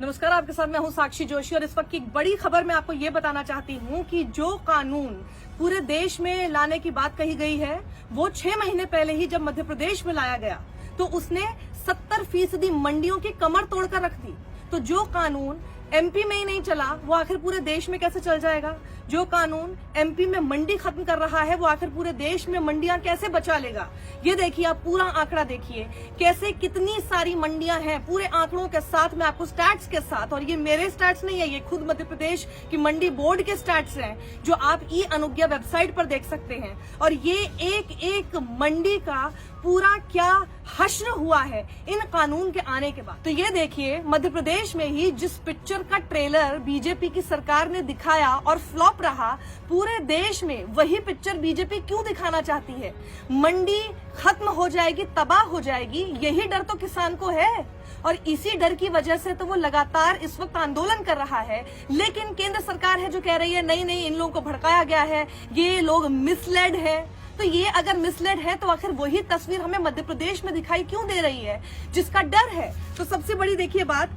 नमस्कार, आपके साथ मैं हूं साक्षी जोशी और इस वक्त की एक बड़ी खबर मैं आपको ये बताना चाहती हूं कि जो कानून पूरे देश में लाने की बात कही गई है वो 6 महीने पहले ही जब मध्य प्रदेश में लाया गया तो उसने 70% मंडियों की कमर तोड़कर रख दी। तो जो कानून एमपी में ही नहीं चला वो आखिर पूरे देश में कैसे चल जाएगा? जो कानून एमपी में मंडी खत्म कर रहा है वो आखिर पूरे देश में मंडियां कैसे बचा लेगा? ये देखिए, आप पूरा आंकड़ा देखिए कैसे कितनी सारी मंडियां हैं पूरे आंकड़ों के साथ, मैं आपको स्टैट्स के साथ, और ये मेरे स्टैट्स नहीं है, ये खुद मध्य प्रदेश की मंडी बोर्ड के स्टैट्स हैं जो आप ई अनुज्ञा वेबसाइट पर देख सकते हैं। और ये एक एक मंडी का पूरा क्या हश्र हुआ है इन कानून के आने के बाद। तो ये देखिए, मध्य प्रदेश में ही जिस पिक्चर का ट्रेलर बीजेपी की सरकार ने दिखाया और फ्लॉप रहा, पूरे देश में वही पिक्चर बीजेपी क्यों दिखाना चाहती है? मंडी खत्म हो जाएगी, तबाह हो जाएगी, यही डर तो किसान को है और इसी डर की वजह से तो वो लगातार इस वक्त आंदोलन कर रहा है। लेकिन केंद्र सरकार है जो कह रही है नहीं नहीं, इन लोगों को भड़काया गया है, ये लोग मिसलेड है। तो ये अगर मिसलेड है तो आखिर वही तस्वीर हमें मध्य प्रदेश में दिखाई क्यों दे रही है जिसका डर है? तो सबसे बड़ी देखिए बात,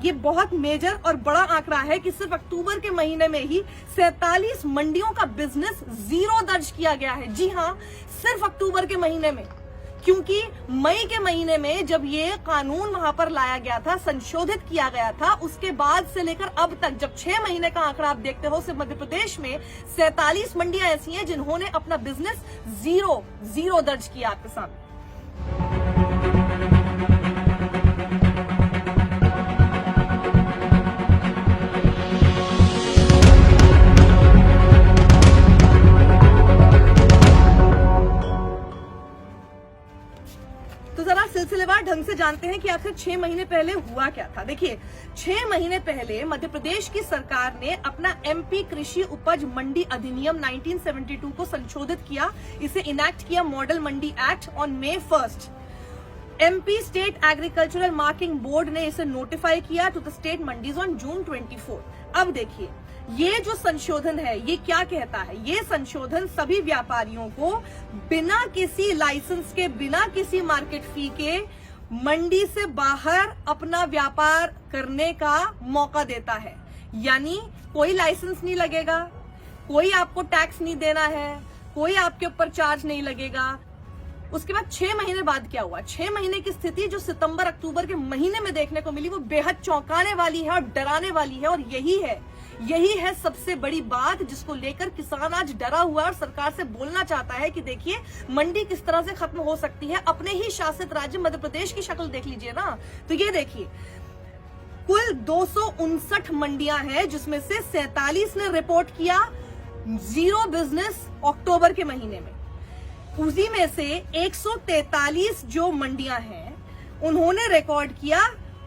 ये बहुत मेजर और बड़ा आंकड़ा है कि सिर्फ अक्टूबर के महीने में ही 47 मंडियों का बिजनेस जीरो दर्ज किया गया है। जी हाँ, सिर्फ अक्टूबर के महीने में, क्योंकि मई के महीने में जब ये कानून वहां पर लाया गया था, संशोधित किया गया था, उसके बाद से लेकर अब तक जब 6 महीने का आंकड़ा आप देखते हो, सिर्फ मध्य प्रदेश में 47 मंडियां ऐसी हैं जिन्होंने अपना बिजनेस जीरो दर्ज किया आपके सामने। तो जरा सिलसिलेवार ढंग से जानते हैं कि आखिर 6 महीने पहले हुआ क्या था। देखिए, 6 महीने पहले मध्य प्रदेश की सरकार ने अपना एमपी कृषि उपज मंडी अधिनियम 1972 को संशोधित किया, इसे इनैक्ट किया, model mandi act on May 1। MP state agricultural marking board ने इसे नोटिफाई किया to the state mandis on June 24। अब देखिए, ये जो संशोधन है ये क्या कहता है? ये संशोधन सभी व्यापारियों को बिना किसी लाइसेंस के, बिना किसी मार्केट फी के मंडी से बाहर अपना व्यापार करने का मौका देता है। यानी कोई लाइसेंस नहीं लगेगा, कोई आपको टैक्स नहीं देना है, कोई आपके ऊपर चार्ज नहीं लगेगा। उसके बाद 6 महीने बाद क्या हुआ? 6 महीने की स्थिति जो सितंबर अक्टूबर के महीने में देखने को मिली वो बेहद चौंकाने वाली है और डराने वाली है। और यही है सबसे बड़ी बात जिसको लेकर किसान आज डरा हुआ है और सरकार से बोलना चाहता है कि देखिए मंडी किस तरह से खत्म हो सकती है। अपने ही शासित राज्य मध्य प्रदेश की शक्ल देख लीजिए ना। तो ये देखिए, कुल 259 मंडियां हैं जिसमें से 47 ने रिपोर्ट किया जीरो बिजनेस अक्टूबर के महीने में। उसी में से 143 जो मंडियां हैं उन्होंने रिकॉर्ड किया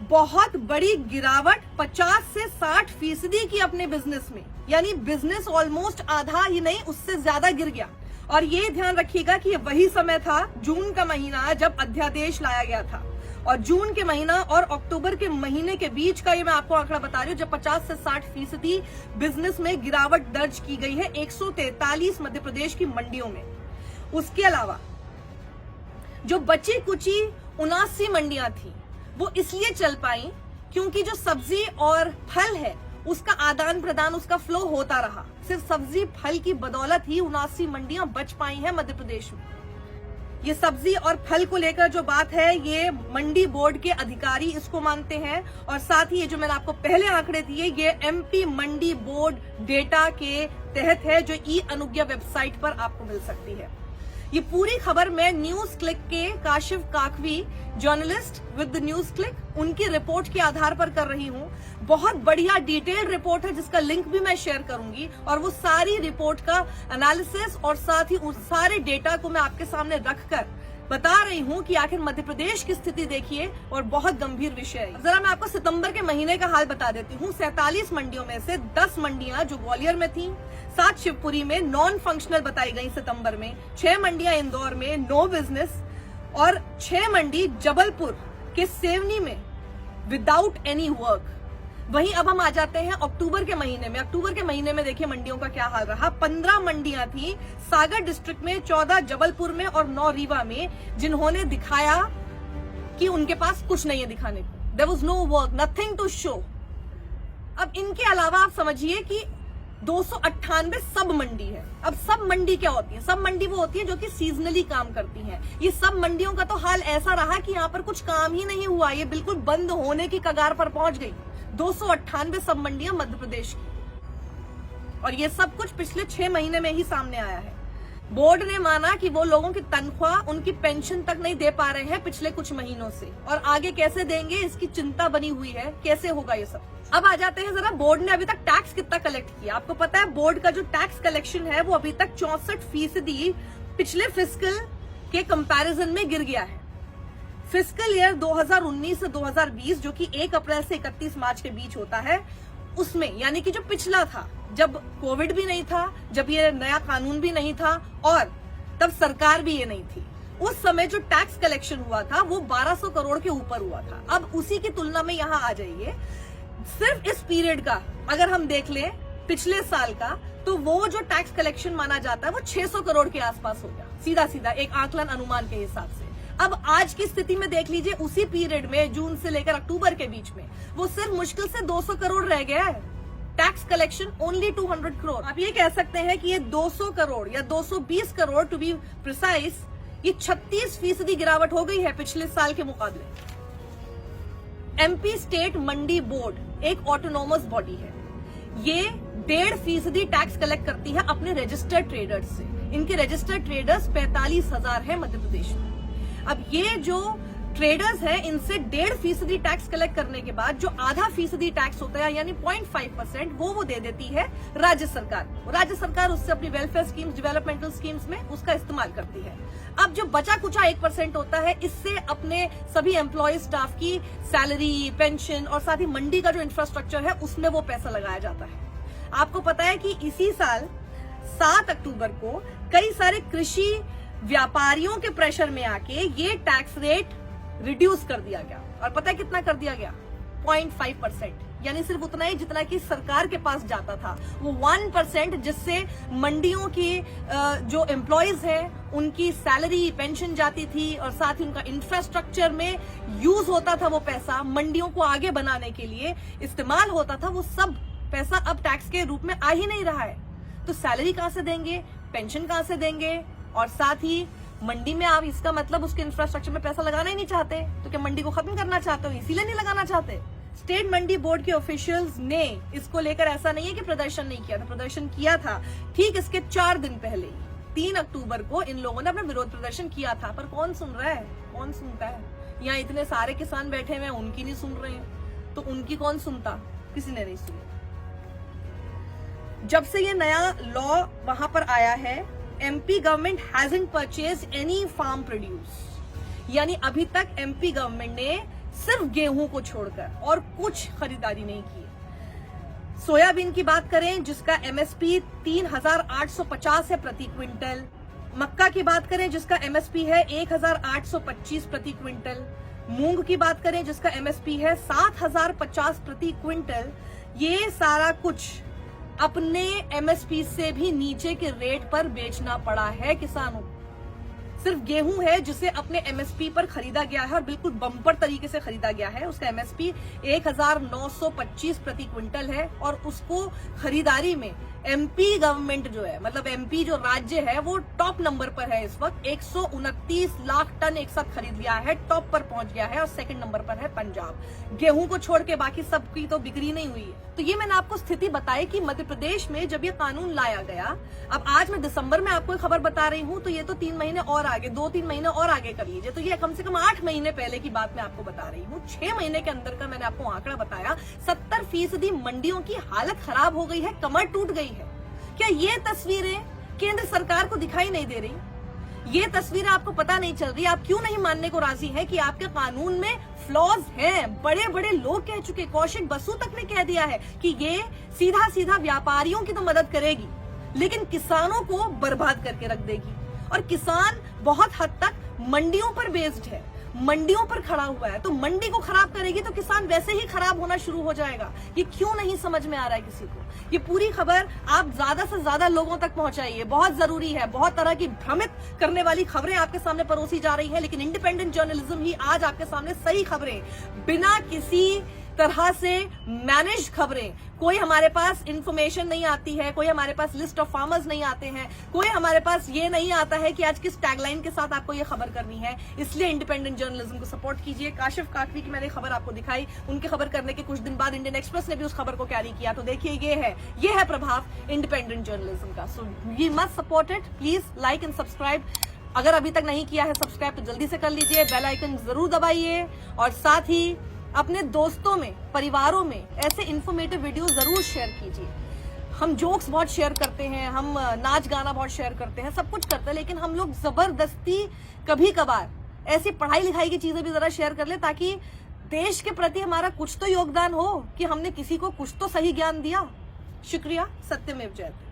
बहुत बड़ी गिरावट, 50 से 60% की अपने बिजनेस में। यानी बिजनेस ऑलमोस्ट आधा ही नहीं, उससे ज्यादा गिर गया। और ये ध्यान रखिएगा कि ये वही समय था, जून का महीना, जब अध्यादेश लाया गया था। और जून के महीना और अक्टूबर के महीने के बीच का ये मैं आपको आंकड़ा बता रही हूँ, जब 50 से 60% बिजनेस में गिरावट दर्ज की गई है 143 मध्य प्रदेश की मंडियों में। उसके अलावा जो बची कुची 79 मंडियां थी वो इसलिए चल पाई क्योंकि जो सब्जी और फल है उसका आदान प्रदान, उसका फ्लो होता रहा। सिर्फ सब्जी फल की बदौलत ही 79 मंडियां बच पाई हैं मध्य प्रदेश में। ये सब्जी और फल को लेकर जो बात है ये मंडी बोर्ड के अधिकारी इसको मानते हैं। और साथ ही ये जो मैंने आपको पहले आंकड़े दिए ये एमपी मंडी बोर्ड डेटा के तहत है जो ई अनुज्ञा वेबसाइट पर आपको मिल सकती है। ये पूरी खबर मैं न्यूज क्लिक के काशिफ काकवी, journalist with the news click, उनकी रिपोर्ट के आधार पर कर रही हूँ। बहुत बढ़िया डिटेल्ड रिपोर्ट है जिसका लिंक भी मैं शेयर करूंगी और वो सारी रिपोर्ट का एनालिसिस और साथ ही उस सारे डेटा को मैं आपके सामने रखकर बता रही हूँ कि आखिर मध्य प्रदेश की स्थिति देखिए और बहुत गंभीर विषय है। जरा मैं आपको सितंबर के महीने का हाल बता देती हूँ। 47 मंडियों में से 10 मंडियां जो ग्वालियर में थी, 7 शिवपुरी में नॉन फंक्शनल बताई गई सितंबर में, 6 मंडियां इंदौर में नो बिजनेस और 6 मंडी जबलपुर के सेवनी में विदाउट एनी वर्क। वहीं अब हम आ जाते हैं अक्टूबर के महीने में। अक्टूबर के महीने में देखिए मंडियों का क्या हाल रहा। 15 मंडियां थी सागर डिस्ट्रिक्ट में, 14 जबलपुर में और 9 रीवा में, जिन्होंने दिखाया कि उनके पास कुछ नहीं है दिखाने को। There was no work, nothing to show. अब इनके अलावा आप समझिए कि 298 सब मंडी है। अब सब मंडी क्या होती है? सब मंडी वो होती है जो कि सीजनली काम करती हैं। ये सब मंडियों का तो हाल ऐसा रहा कि यहाँ पर कुछ काम ही नहीं हुआ, ये बिल्कुल बंद होने की कगार पर पहुंच गई। 298 सब मंडियां मध्य प्रदेश की, और ये सब कुछ पिछले 6 महीने में ही सामने आया है। बोर्ड ने माना कि वो लोगों की तनख्वाह, उनकी पेंशन तक नहीं दे पा रहे हैं पिछले कुछ महीनों से, और आगे कैसे देंगे इसकी चिंता बनी हुई है, कैसे होगा ये सब। अब आ जाते हैं जरा, बोर्ड ने अभी तक टैक्स कितना कलेक्ट किया। आपको पता है बोर्ड का जो टैक्स कलेक्शन है वो अभी तक 64% पिछले फिस्कल के कंपैरिजन में गिर गया है। फिस्कल ईयर 2019 से 2020 जो कि 1 अप्रैल से 31 मार्च के बीच होता है, उसमें यानी कि जो पिछला था, जब कोविड भी नहीं था, जब ये नया कानून भी नहीं था, और तब सरकार भी ये नहीं थी, उस समय जो टैक्स कलेक्शन हुआ था वो 1200 करोड़ के ऊपर हुआ था। अब उसी की तुलना में यहाँ आ जाइए, सिर्फ इस पीरियड का अगर हम देख लें पिछले साल का, तो वो जो टैक्स कलेक्शन माना जाता है वो 600 करोड़ के आसपास हो गया, सीधा सीधा एक आकलन अनुमान के हिसाब से। अब आज की स्थिति में देख लीजिए, उसी पीरियड में जून से लेकर अक्टूबर के बीच में वो सिर्फ मुश्किल से 200 करोड़ रह गया है। Tax collection only 200 crore. आप ये कह सकते हैं कि ये 200 करोड़ या 220 करोड़ टू बी प्रिसाइज, ये 36% गिरावट हो गई है पिछले साल के मुकाबले। एमपी स्टेट मंडी बोर्ड एक ऑटोनोमस बॉडी है, ये 1.5% टैक्स कलेक्ट करती है अपने रजिस्टर्ड ट्रेडर्स से। इनके रजिस्टर्ड ट्रेडर्स 45,000 है मध्य प्रदेश में। अब ये जो ट्रेडर्स हैं, इनसे 1.5% टैक्स कलेक्ट करने के बाद जो आधा फीसदी टैक्स होता है यानी 0.5% वो दे देती है राज्य सरकार। राज्य सरकार उससे अपनी वेलफेयर स्कीम्स, डेवलपमेंटल स्कीम्स में उसका इस्तेमाल करती है। अब जो बचा कुचा 1% होता है, इससे अपने सभी एम्प्लॉय स्टाफ की सैलरी, पेंशन और साथ ही मंडी का जो इंफ्रास्ट्रक्चर है उसमें वो पैसा लगाया जाता है। आपको पता है कि इसी साल 7 अक्टूबर को कई सारे कृषि व्यापारियों के प्रेशर में आके ये टैक्स रेट रिड्यूस कर दिया गया, और पता है कितना कर दिया गया? 0.5%, यानी सिर्फ उतना ही जितना कि सरकार के पास जाता था। वो 1% जिससे मंडियों की जो एम्प्लॉयज हैं उनकी सैलरी, पेंशन जाती थी, और साथ ही उनका इंफ्रास्ट्रक्चर में यूज होता था, वो पैसा मंडियों को आगे बनाने के लिए इस्तेमाल होता था। वो सब पैसा अब टैक्स के रूप में आ ही नहीं रहा है। तो सैलरी कहां से देंगे, पेंशन कहां से देंगे, और साथ ही मंडी में आप, इसका मतलब उसके इंफ्रास्ट्रक्चर में पैसा लगाना ही नहीं चाहते। तो क्या मंडी को खत्म करना चाहते हो, इसीलिए नहीं लगाना चाहते? स्टेट मंडी बोर्ड के ऑफिशियल्स ने इसको लेकर ऐसा नहीं है कि प्रदर्शन नहीं किया था, प्रदर्शन किया था। ठीक इसके 4 दिन पहले 3 अक्टूबर को इन लोगों ने अपना विरोध प्रदर्शन किया था, पर कौन सुन रहा है? कौन सुनता है? यहाँ इतने सारे किसान बैठे हुए हैं, उनकी नहीं सुन रहे हैं, तो उनकी कौन सुनता? किसी ने नहीं सुनी। जब से ये नया लॉ वहां पर आया है, MP government hasn't purchased any farm produce, यानी अभी तक एमपी गवर्नमेंट ने सिर्फ गेहूं को छोड़कर और कुछ खरीदारी नहीं की। सोयाबीन की बात करें जिसका एमएसपी 3,850 है प्रति क्विंटल, मक्का की बात करें जिसका एमएसपी है 1,825 प्रति क्विंटल, मूंग की बात करें जिसका एमएसपी है 7,050 प्रति क्विंटल, ये सारा कुछ अपने एमएसपी से भी नीचे के रेट पर बेचना पड़ा है किसानों को। सिर्फ गेहूं है जिसे अपने एमएसपी पर खरीदा गया है, और बिल्कुल बम्पर तरीके से खरीदा गया है। उसका एमएसपी 1,925 प्रति क्विंटल है, और उसको खरीदारी में एमपी गवर्नमेंट जो है, मतलब एमपी जो राज्य है, वो टॉप नंबर पर है इस वक्त। 129 लाख टन एक साथ खरीद लिया है, टॉप पर पहुंच गया है, और सेकंड नंबर पर है पंजाब। गेहूं को छोड़ के बाकी सबकी तो बिक्री नहीं हुई है। तो ये मैंने आपको स्थिति बताई कि मध्य प्रदेश में जब ये कानून लाया गया, अब आज मैं दिसंबर में आपको खबर बता रही हूँ, तो ये तो 3 महीने और आगे, 2-3 महीने और आगे कर लीजिए, तो ये कम से कम 8 महीने पहले की बात मैं आपको बता रही हूँ। 6 महीने के अंदर का मैंने आपको आंकड़ा बताया। 70% मंडियों की हालत खराब हो गई है, कमर टूट गई है। क्या ये तस्वीरें केंद्र सरकार को दिखाई नहीं दे रही? ये तस्वीरें आपको पता नहीं चल रही? आप क्यों नहीं मानने को राजी हैं कि आपके कानून में फ्लॉज हैं? बड़े बड़े लोग कह चुके, कौशिक बसु तक ने कह दिया है कि ये सीधा सीधा व्यापारियों की तो मदद करेगी, लेकिन किसानों को बर्बाद करके रख देगी। और किसान बहुत हद तक मंडियों पर बेस्ड है। मंडियों पर खड़ा हुआ है, तो मंडी को खराब करेगी तो किसान वैसे ही खराब होना शुरू हो जाएगा। ये क्यों नहीं समझ में आ रहा है किसी को? ये पूरी खबर आप ज्यादा से ज्यादा लोगों तक पहुंचाइए, बहुत जरूरी है। बहुत तरह की भ्रमित करने वाली खबरें आपके सामने परोसी जा रही है, लेकिन इंडिपेंडेंट जर्नलिज्म ही आज आपके सामने सही खबरें, बिना किसी तरह से मैनेज खबरें, कोई हमारे पास इंफॉर्मेशन नहीं आती है, कोई हमारे पास लिस्ट ऑफ फार्मर्स नहीं आते हैं, कोई हमारे पास ये नहीं आता है कि आज किस टैगलाइन के साथ आपको ये खबर करनी है। इसलिए इंडिपेंडेंट जर्नलिज्म को सपोर्ट कीजिए। काशिफ काकवी की मैंने खबर आपको दिखाई, उनके खबर करने के कुछ दिन बाद इंडियन एक्सप्रेस ने भी उस खबर को कैरी किया। तो देखिए ये है प्रभाव इंडिपेंडेंट जर्नलिज्म का। So we must support it. Please like and subscribe. अगर अभी तक नहीं किया है सब्सक्राइब तो जल्दी से कर लीजिए, बेल आइकन जरूर दबाइए, और साथ ही अपने दोस्तों में, परिवारों में ऐसे इन्फॉर्मेटिव वीडियो जरूर शेयर कीजिए। हम जोक्स बहुत शेयर करते हैं, हम नाच गाना बहुत शेयर करते हैं, सब कुछ करते हैं, लेकिन हम लोग जबरदस्ती कभी कभार ऐसी पढ़ाई लिखाई की चीजें भी जरा शेयर कर ले, ताकि देश के प्रति हमारा कुछ तो योगदान हो कि हमने किसी को कुछ तो सही ज्ञान दिया। शुक्रिया। सत्यमेव जयते।